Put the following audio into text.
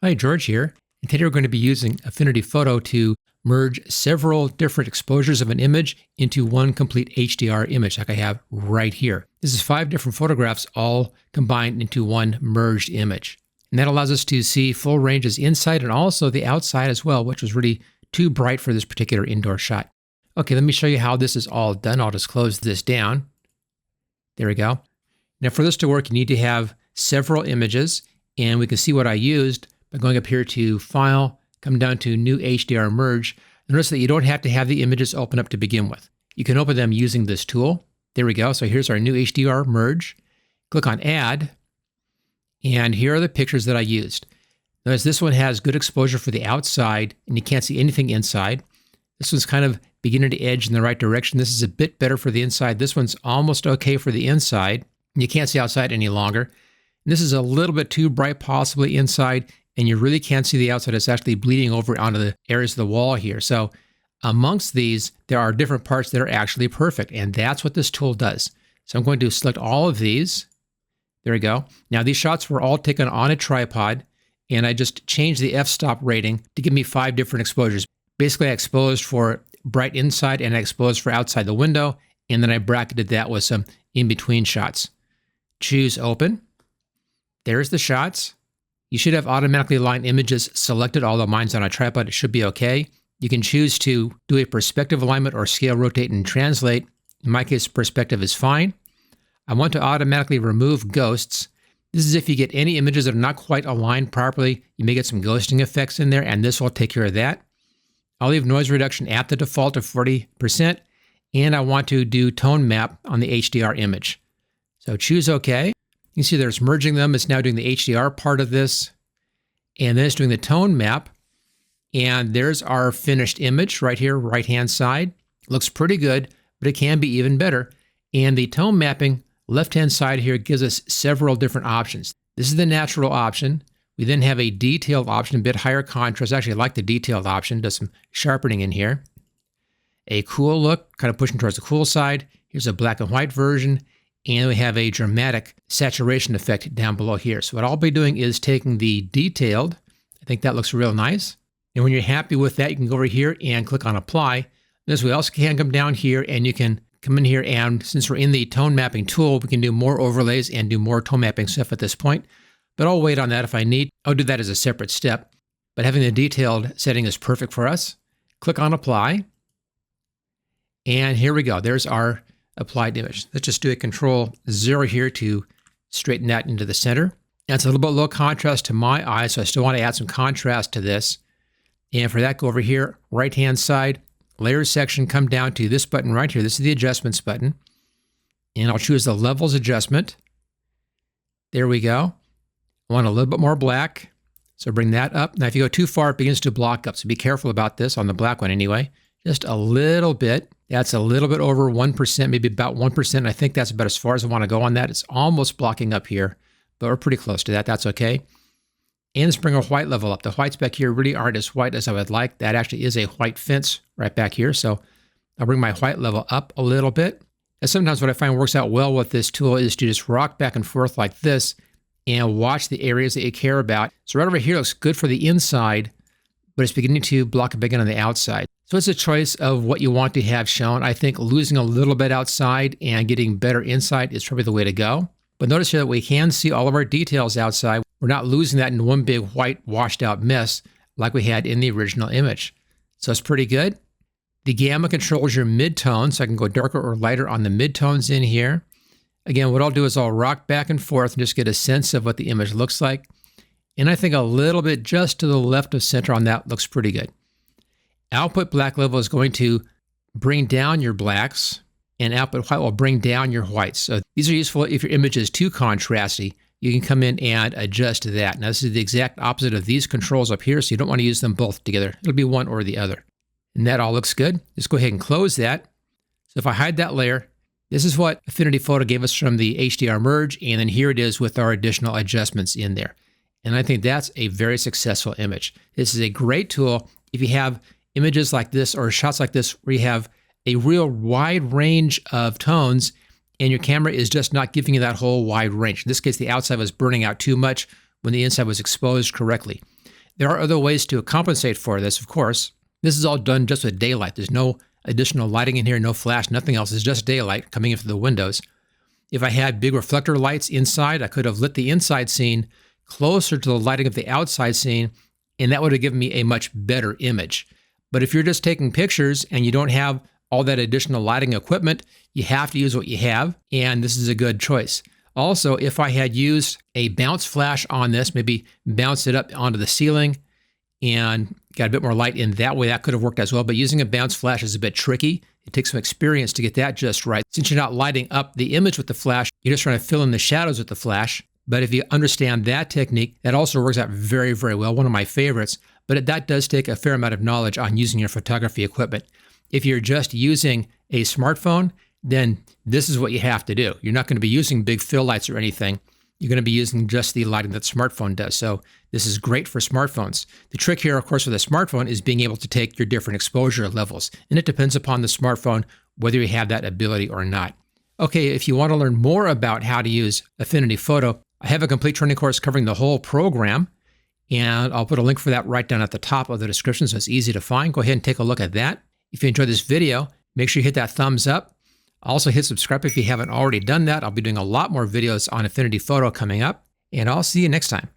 Hi, George here. And today we're going to be using Affinity Photo to merge several different exposures of an image into one complete HDR image like I have right here. This is 5 different photographs all combined into one merged image. And that allows us to see full ranges inside and also the outside as well, which was really too bright for this particular indoor shot. Okay, let me show you how this is all done. I'll just close this down. There we go. Now for this to work, you need to have several images, and we can see what I used by going up here to File, come down to New HDR Merge. Notice that you don't have to have the images open up to begin with. You can open them using this tool. There we go. So here's our New HDR Merge. Click on Add, and here are the pictures that I used. Notice this one has good exposure for the outside, and you can't see anything inside. This one's kind of beginning to edge in the right direction. This is a bit better for the inside. This one's almost okay for the inside. You can't see outside any longer. And this is a little bit too bright possibly inside, and you really can't see the outside. It's actually bleeding over onto the areas of the wall here. So amongst these, there are different parts that are actually perfect, and that's what this tool does. So I'm going to select all of these. There we go. Now these shots were all taken on a tripod, and I just changed the f-stop rating to give me 5 different exposures. Basically, I exposed for bright inside and I exposed for outside the window, and then I bracketed that with some in-between shots. Choose Open. There's the shots. You should have automatically aligned images selected, although mine's on a tripod, it should be okay. You can choose to do a perspective alignment or scale, rotate, and translate. In my case, perspective is fine. I want to automatically remove ghosts. This is if you get any images that are not quite aligned properly, you may get some ghosting effects in there, and this will take care of that. I'll leave noise reduction at the default of 40%, and I want to do tone map on the HDR image. So choose OK. You can see there's merging them. It's now doing the HDR part of this, and then it's doing the tone map. And there's our finished image right here, right-hand side. Looks pretty good, but it can be even better. And the tone mapping, left-hand side here, gives us several different options. This is the natural option. We then have a detailed option, a bit higher contrast. Actually, I like the detailed option. Does some sharpening in here. A cool look, kind of pushing towards the cool side. Here's a black and white version. And we have a dramatic saturation effect down below here. So what I'll be doing is taking the detailed. I think that looks real nice. And when you're happy with that, you can go over here and click on Apply. Notice we also can come down here and you can come in here, and since we're in the tone mapping tool, we can do more overlays and do more tone mapping stuff at this point. But I'll wait on that if I need. I'll do that as a separate step. But having the detailed setting is perfect for us. Click on Apply. And here we go. There's our applied image. Let's just do a Control-0 here to straighten that into the center. That's a little bit low contrast to my eye, so I still want to add some contrast to this. And for that, go over here, right-hand side, Layers section, come down to this button right here. This is the Adjustments button. And I'll choose the Levels Adjustment. There we go. I want a little bit more black, so bring that up. Now, if you go too far, it begins to block up, so be careful about this, on the black one anyway. Just a little bit. That's a little bit over 1%, maybe about 1%. I think that's about as far as I want to go on that. It's almost blocking up here, but we're pretty close to that. That's okay. And let's bring our white level up. The whites back here really aren't as white as I would like. That actually is a white fence right back here. So I'll bring my white level up a little bit. And sometimes what I find works out well with this tool is to just rock back and forth like this and watch the areas that you care about. So right over here looks good for the inside, but it's beginning to block up again on the outside. So it's a choice of what you want to have shown. I think losing a little bit outside and getting better inside is probably the way to go. But notice here that we can see all of our details outside. We're not losing that in one big white washed out mess like we had in the original image. So it's pretty good. The gamma controls your mid-tone, so I can go darker or lighter on the mid-tones in here. Again, what I'll do is I'll rock back and forth and just get a sense of what the image looks like. And I think a little bit just to the left of center on that looks pretty good. Output black level is going to bring down your blacks, and output white will bring down your whites. So these are useful if your image is too contrasty. You can come in and adjust that. Now this is the exact opposite of these controls up here, so you don't want to use them both together. It'll be one or the other. And that all looks good. Let's go ahead and close that. So if I hide that layer, this is what Affinity Photo gave us from the HDR Merge, and then here it is with our additional adjustments in there. And I think that's a very successful image. This is a great tool if you have images like this or shots like this where you have a real wide range of tones and your camera is just not giving you that whole wide range. In this case, the outside was burning out too much when the inside was exposed correctly. There are other ways to compensate for this, of course. This is all done just with daylight. There's no additional lighting in here, no flash, nothing else. It's just daylight coming in through the windows. If I had big reflector lights inside, I could have lit the inside scene closer to the lighting of the outside scene, and that would have given me a much better image. But if you're just taking pictures and you don't have all that additional lighting equipment, you have to use what you have, and this is a good choice. Also, if I had used a bounce flash on this, maybe bounce it up onto the ceiling and got a bit more light in that way, that could have worked as well. But using a bounce flash is a bit tricky. It takes some experience to get that just right. Since you're not lighting up the image with the flash, you're just trying to fill in the shadows with the flash. But if you understand that technique, that also works out very, very well. One of my favorites. But that does take a fair amount of knowledge on using your photography equipment. If you're just using a smartphone, then this is what you have to do. You're not going to be using big fill lights or anything. You're going to be using just the lighting that the smartphone does. So this is great for smartphones. The trick here, of course, with a smartphone is being able to take your different exposure levels. And it depends upon the smartphone whether you have that ability or not. Okay, if you want to learn more about how to use Affinity Photo, I have a complete training course covering the whole program. And I'll put a link for that right down at the top of the description so it's easy to find. Go ahead and take a look at that. If you enjoyed this video, make sure you hit that thumbs up. Also hit subscribe if you haven't already done that. I'll be doing a lot more videos on Affinity Photo coming up, and I'll see you next time.